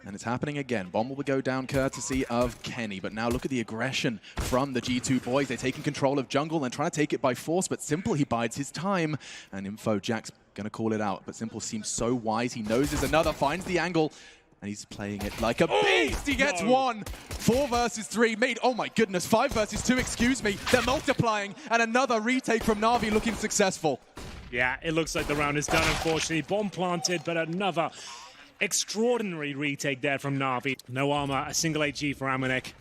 And it's happening again. Bomb will go down courtesy of Kenny. But now look at the aggression from the G2 boys. They're taking control of jungle and trying to take it by force. But Simple, he bides his time. And Info, Jack's going to call it out. But Simple seems so wise. He knows there's another, finds the angle. And he's playing it like a beast. He gets one. 4 versus 3. Made, oh my goodness, 5 versus 2, excuse me. They're multiplying. And another retake from Na'Vi looking successful. Yeah, it looks like the round is done, unfortunately. Bomb planted, but another extraordinary retake there from Na'Vi. No armor, a single HG for Amanek.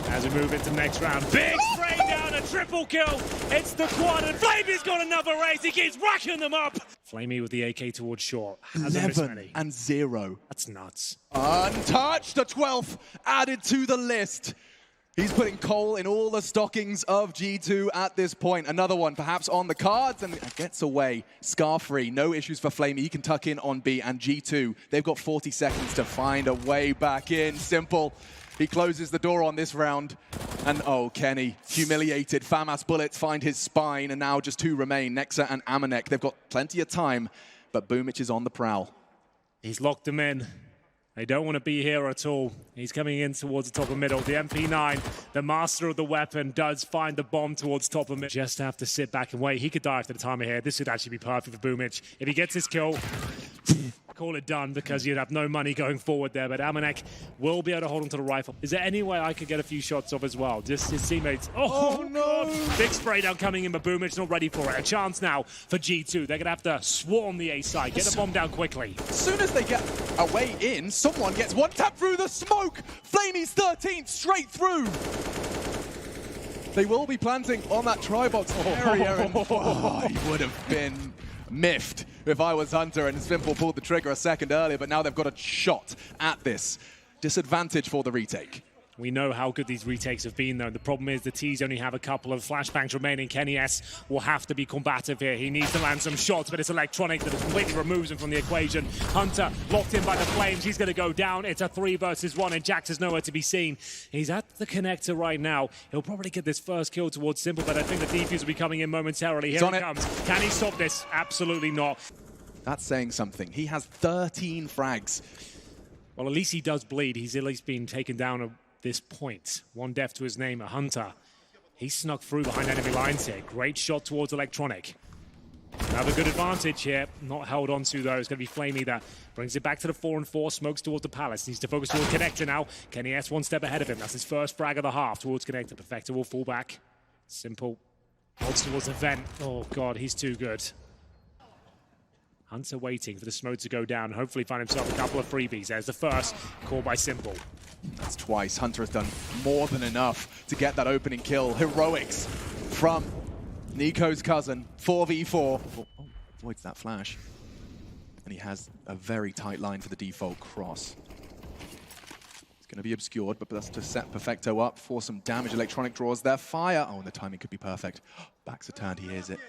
As we move into the next round, big spray down, a triple kill. It's the quad, and Flamey's got another race. He keeps racking them up. Flamey with the AK towards short. 11 and 0. That's nuts. Untouched, the 12th added to the list. He's putting coal in all the stockings of G2 at this point. Another one perhaps on the cards and gets away. Scar-free, no issues for Flamey. He can tuck in on B, and G2, they've got 40 seconds to find a way back in. Simple. He closes the door on this round. And oh, Kenny, humiliated. FAMAS bullets find his spine, and now just 2 remain, Nexa and Amanek. They've got plenty of time, but Boomich is on the prowl. He's locked them in. They don't want to be here at all. He's coming in towards the top of middle. The MP9, the master of the weapon, does find the bomb towards top of middle. Just have to sit back and wait. He could die after the timer here. This would actually be perfect for Boomich. If he gets his kill, call it done, because you'd have no money going forward there. But Amanek will be able to hold on to the rifle. Is there any way I could get a few shots off as well? Just his teammates. Oh no! Big spray down coming in, but Boomich not ready for it. A chance now for G2. They're going to have to swarm the A side. Get the bomb down quickly. As soon as they get a way in, someone gets one tap through the smoke. Flamey's 13th straight through. They will be planting on that tri-box area. Oh, he would have been miffed if I was Hunter and Simple pulled the trigger a second earlier, but now they've got a shot at this. Disadvantage for the retake. We know how good these retakes have been, though. The problem is the T's only have a couple of flashbangs remaining. Kenny S will have to be combative here. He needs to land some shots, but it's Electronic that completely removes him from the equation. Hunter locked in by the flames. He's going to go down. It's a 3 versus 1, and Jax is nowhere to be seen. He's at the connector right now. He'll probably get this first kill towards Simple, but I think the defuse will be coming in momentarily. Here he comes. Can he stop this? Absolutely not. That's saying something. He has 13 frags. Well, at least he does bleed. He's at least been taken down this point. 1 death to his name, a Hunter. He snuck through behind enemy lines here. Great shot towards Electronic. Another good advantage here. Not held on to, though. It's going to be Flamey that brings it back to the 4 and 4. Smokes towards the Palace. Needs to focus towards Connector now. Kenny S 1 step ahead of him. That's his first frag of the half towards Connector. Perfecto will fall back. Simple. Holds towards the vent. Oh, God, he's too good. Hunter waiting for the smoke to go down. Hopefully find himself a couple of freebies. There's the first. Called by Simple. That's twice. Hunter has done more than enough to get that opening kill. Heroics from Nico's cousin. 4v4. Oh, avoids that flash. And he has a very tight line for the default cross. It's going to be obscured, but that's to set Perfecto up for some damage. Electronic draws their fire. Oh, and the timing could be perfect. Backs are turned. He hears it.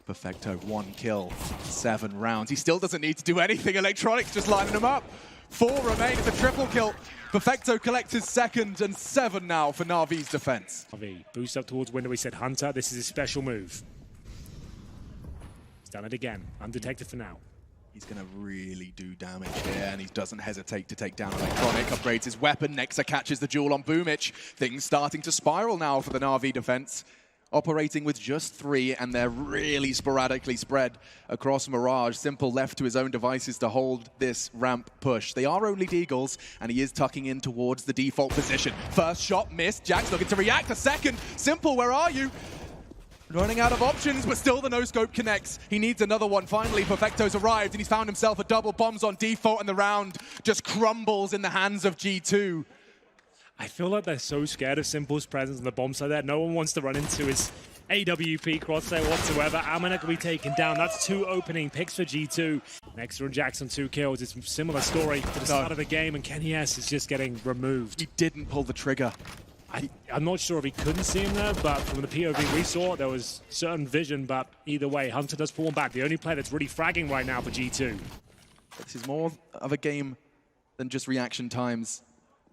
Perfecto, 1 kill, 7 rounds. He still doesn't need to do anything. Electronic's just lining him up. 4 remain. It's a triple kill. Perfecto collects his second, and 7 now for Na'Vi's defense. Na'Vi boost up towards window. We said Hunter. This is his special move. He's done it again. Undetected for now. He's going to really do damage here, and he doesn't hesitate to take down Electronic. Upgrades his weapon. Nexa catches the duel on Boomich. Things starting to spiral now for the Na'Vi defense. Operating with just 3, and they're really sporadically spread across Mirage. Simple left to his own devices to hold this ramp push. They are only Deagles, and he is tucking in towards the default position. First shot missed. Jack's looking to react. A second. Simple, where are you? Running out of options, but still the no-scope connects. He needs another one. Finally, Perfecto's arrived, and he's found himself a double bombs on default, and the round just crumbles in the hands of G2. I feel like they're so scared of Simple's presence on the bomb side there. No one wants to run into his AWP crosshair whatsoever. Amanek will be taken down. That's 2 opening picks for G2. Nexa and Jackson 2 kills. It's a similar story to the start of the game, and Kenny S is just getting removed. He didn't pull the trigger. I'm not sure if he couldn't see him there, but from the POV we saw, there was certain vision, but either way, Hunter does pull him back. The only player that's really fragging right now for G2. This is more of a game than just reaction times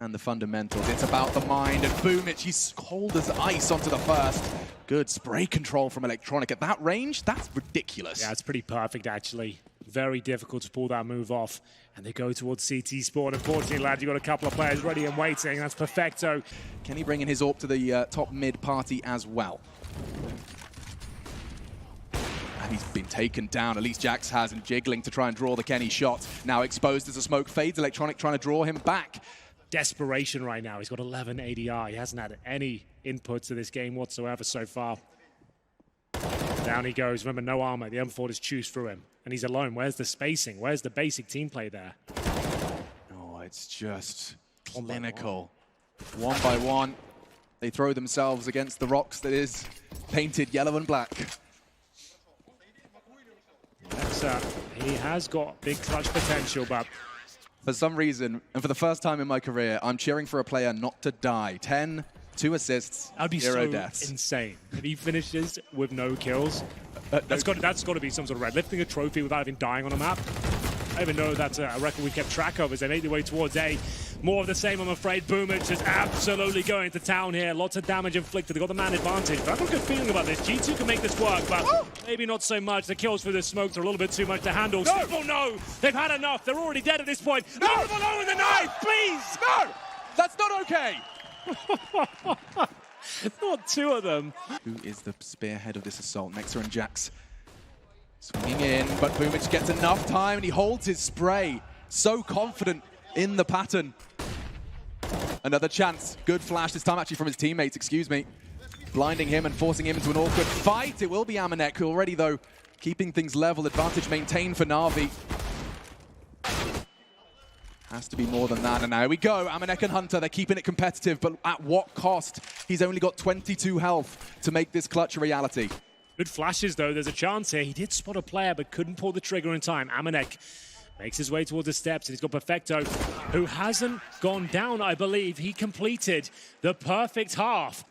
and the fundamentals. It's about the mind, and Boomich, he's cold as ice onto the first. Good spray control from Electronic. At that range, that's ridiculous. Yeah, it's pretty perfect, actually. very difficult to pull that move off. And they go towards CT spawn. Unfortunately, lad, you've got a couple of players ready and waiting. That's Perfecto. Can he bring in his AWP to the top mid party as well? And he's been taken down, at least Jax has, and jiggling to try and draw the Kenny shot. Now exposed as the smoke fades, Electronic trying to draw him back. Desperation right now. He's got 11 ADR. He hasn't had any input to this game whatsoever so far. Down he goes. Remember, no armor. The M4 just chews through him. And he's alone. Where's the spacing? Where's the basic team play there? Oh, it's just clinical. One by one, they throw themselves against the rocks that is painted yellow and black. He has got big clutch potential, but for some reason, and for the first time in my career, I'm cheering for a player not to die. 10, 2 assists, that'd be 0 so deaths. Insane. If he finishes with no kills, that's got to be some sort of red. Lifting a trophy without even dying on a map. I even know that's a record we kept track of as they make their way towards A. More of the same, I'm afraid. Boomich is absolutely going to town here. Lots of damage inflicted. They've got the man advantage. But I've got a good feeling about this. G2 can make this work, but maybe not so much. The kills for the smokes are a little bit too much to handle. No! Oh no! They've had enough. They're already dead at this point. No! Leave them alone with the knife, please! No! That's not okay! Not two of them. Who is the spearhead of this assault? Nexa and Jax swinging in, but Boomich gets enough time and he holds his spray. So confident in the pattern. Another chance. Good flash, this time actually from his teammates, excuse me. Blinding him and forcing him into an awkward fight. It will be Amanek, who already, though, keeping things level. Advantage maintained for Na'Vi. Has to be more than that, and now we go. Amanek and Hunter, they're keeping it competitive, but at what cost? He's only got 22 health to make this clutch a reality. Good flashes, though. There's a chance here. He did spot a player, but couldn't pull the trigger in time. Amanek makes his way towards the steps, and he's got Perfecto, who hasn't gone down, I believe. He completed the perfect half.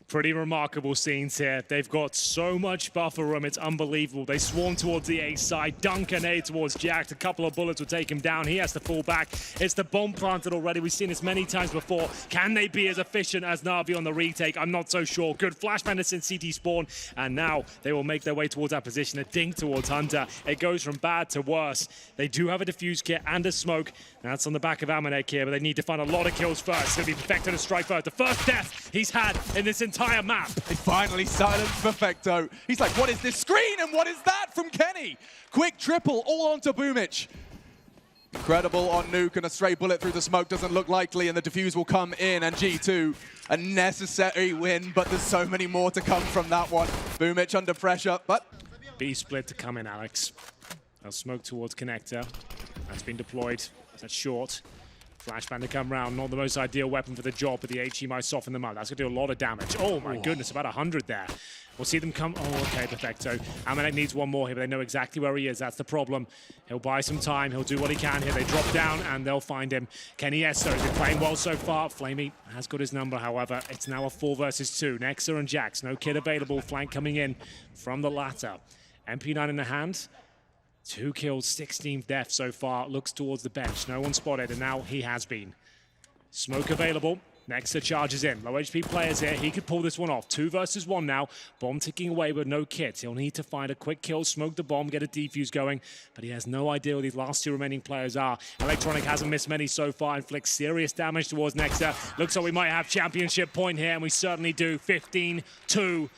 Pretty remarkable scenes here. They've got so much buffer room, it's unbelievable. They swarm towards the A side, dunk an A towards Jack. A couple of bullets will take him down. He has to fall back. It's the bomb planted already. We've seen this many times before. Can they be as efficient as Na'Vi on the retake? I'm not so sure. Good flash bandits in CT spawn, and now they will make their way towards that position. A dink towards Hunter. It goes from bad to worse. They do have a defuse kit and a smoke. That's on the back of Amanek here, but they need to find a lot of kills first. It's going to be Perfecto to strike first. The first death he's had in this entire map. They finally silenced Perfecto. He's like, what is this screen and what is that from Kenny? Quick triple all onto Boomich. Incredible on Nuke, and a stray bullet through the smoke doesn't look likely, and the defuse will come in, and G2, a necessary win, but there's so many more to come from that one. Boomich under pressure, but... B split to come in, Alex. They'll smoke towards connector. That's been deployed. That's short. Flashbang to come round, not the most ideal weapon for the job, but the HE might soften them up. That's going to do a lot of damage. Oh my goodness, about 100 there. We'll see them come. Oh, okay, Perfecto. Amanek needs one more here, but they know exactly where he is. That's the problem. He'll buy some time. He'll do what he can here. They drop down, and they'll find him. Kenny Esso has been playing well so far. Flamey has got his number, however. It's now a 4 versus 2. Nexa and Jax. No kid available. Flank coming in from the latter. MP9 in the hand. 2 kills, 16th death so far. Looks towards the bench. No one spotted, and now he has been. Smoke available. Nexa charges in. Low HP players here. He could pull this one off. 2 versus 1 now. Bomb ticking away with no kits. He'll need to find a quick kill, smoke the bomb, get a defuse going. But he has no idea who these last 2 remaining players are. Electronic hasn't missed many so far. Inflicts serious damage towards Nexa. Looks like we might have championship point here, and we certainly do. 15-2.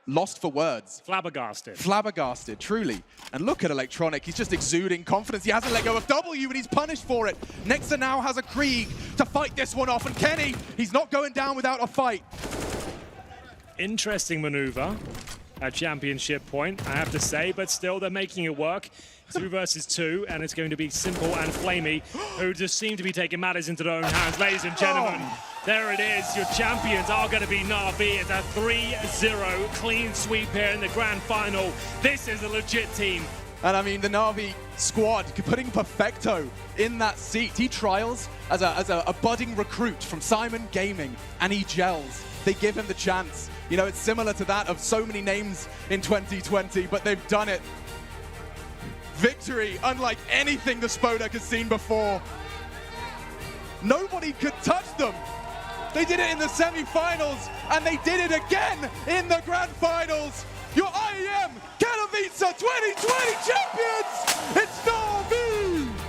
Lost for words. Flabbergasted. Flabbergasted, truly. And look at Electronic, he's just exuding confidence. He hasn't let go of W, and he's punished for it. Nexa now has a Krieg to fight this one off, and Kenny, he's not going down without a fight. Interesting maneuver at championship point, I have to say, but still they're making it work. 2 versus 2, and it's going to be Simple and Flamey, who just seem to be taking matters into their own hands. Ladies and gentlemen, there it is. Your champions are going to be Na'Vi. It's a 3-0 clean sweep here in the grand final. This is a legit team. And I mean, the Na'Vi squad, putting Perfecto in that seat. He trials as a budding recruit from Simon Gaming, and he gels. They give him the chance. You know, it's similar to that of so many names in 2020, but they've done it. Victory, unlike anything the Spodek has seen before. Nobody could touch them. They did it in the semi-finals, and they did it again in the grand finals. Your IEM Katowice Katowice 2020 champions! It's Navi!